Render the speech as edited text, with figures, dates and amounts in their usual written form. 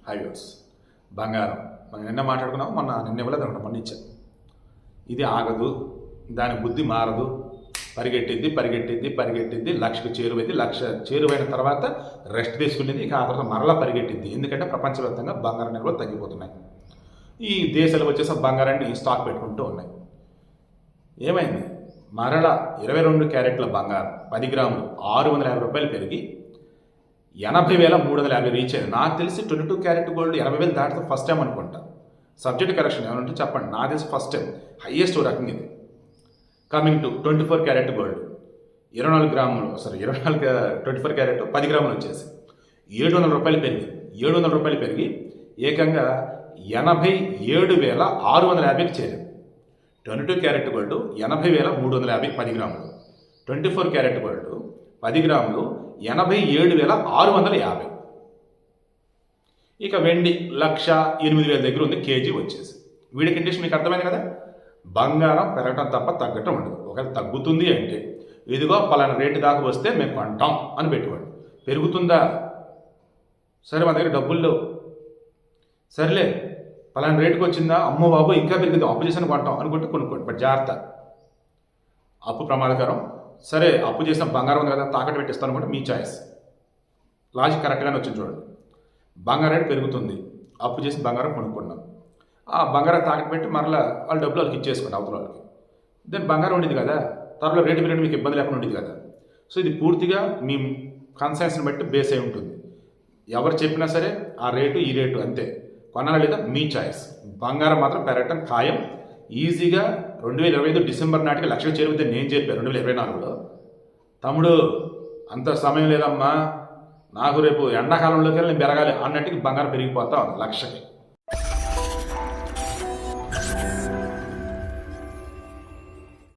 Highways బంగారం మనం నిన్న మాట్లాడుకున్నాం, నిన్న ఇవ్వలేదు అనమాట, మొన్న ఇచ్చాం. ఇది ఆగదు, దాని బుద్ధి మారదు, పరిగెట్టిద్ది, లక్షకు చేరువైంది. లక్ష చేరువైన తర్వాత రెస్ట్ తీసుకునేది, ఇక ఆ తర్వాత మరలా పరిగెట్టిద్ది. ఎందుకంటే ప్రపంచవ్యాప్తంగా బంగారం నిల్వలు తగ్గిపోతున్నాయి. ఈ దేశాలు వచ్చేసి బంగారాన్ని స్టాక్ పెట్టుకుంటూ ఉన్నాయి. ఏమైంది? మరలా 22 క్యారెట్ల బంగారం 10 గ్రాములు 650 రూపాయలు పెరిగి 80,350 రీచ్ అయింది. నాకు తెలిసి 22 క్యారెట్ గోల్డ్ 80,000 దాటితే ఫస్ట్ టైం అనుకుంటా. సబ్జెక్ట్ కరెక్షన్ ఏమంటే చెప్పండి. నాకు తెలిసి ఫస్ట్ టైం హైయెస్ట్ రకం ఇది. Coming to 24 carat gold 24 carrot 10 గ్రాములు వచ్చేసి 700 రూపాయలు పెరిగి 700 రూపాయలు పెరిగి ఏకంగా 87,650కి చేరింది. 22 క్యారెట్ గోల్డ్ 80,350 10 గ్రాములు. 24 క్యారెట్ గోల్డ్ 10 గ్రాములు 87,650. ఇక వెండి 1,08,000 దగ్గర ఉంది కేజీ వచ్చేసి. వీడి కండిషన్ మీకు అర్థమైంది కదా. బంగారం పెరగటం తప్ప తగ్గటం ఉండదు. ఒకవేళ తగ్గుతుంది అంటే ఇదిగో పలానా రేటు దాకా వస్తే మేము కొంటాం అని పెట్టుకోండి. పెరుగుతుందా? సరే మా దగ్గర డబ్బులు లేవు, సరేలే పలానా రేటుకి వచ్చిందా, అమ్మో బాబు ఇంకా పెరిగింది, అప్పు చేసిన కొంటాం అనుకుంటే కొనుక్కోండి. బట్ జాగ్రత్త, అప్పు ప్రమాదకరం. సరే అప్పు చేసిన బంగారం ఉంది కదా, తాకట్టు పెట్టిస్తాను అనుకుంటే మీ చాయిస్. లాజిక్ కరెక్ట్గానే వచ్చింది చూడండి. బంగారం రేటు పెరుగుతుంది, అప్పు చేసి బంగారం కొనుక్కున్నాం. ఆ బంగారం తాకట్టు పెట్టి మరలా వాళ్ళ డబ్బులు వాళ్ళకి ఇచ్చేసుకోండి అవతల వాళ్ళకి. దెన్ బంగారం ఉండేది కదా, తర్వాత రేటు పెరిగి మీకు ఇబ్బంది లేకుండా ఉండేది కదా. సో ఇది పూర్తిగా మీ కన్సెన్స్ని బట్టి బేస్ అయి ఉంటుంది. ఎవరు చెప్పినా సరే ఆ రేటు ఈ రేటు అంతే, కొనాలా లేదా మీ చాయిస్. బంగారం మాత్రం పెరగటం ఖాయం. ఈజీగా 2025 డిసెంబర్ నాటికి లక్షలు చేరువుతే నేను చెప్పాను 2024లో. తమ్ముడు అంత సమయం లేదమ్మా, నాకు రేపు ఎండాకాలంలోకి వెళ్ళి నేను పెరగాలి అన్నట్టుగా బంగారం పెరిగిపోతా ఉంది 1,00,000కి.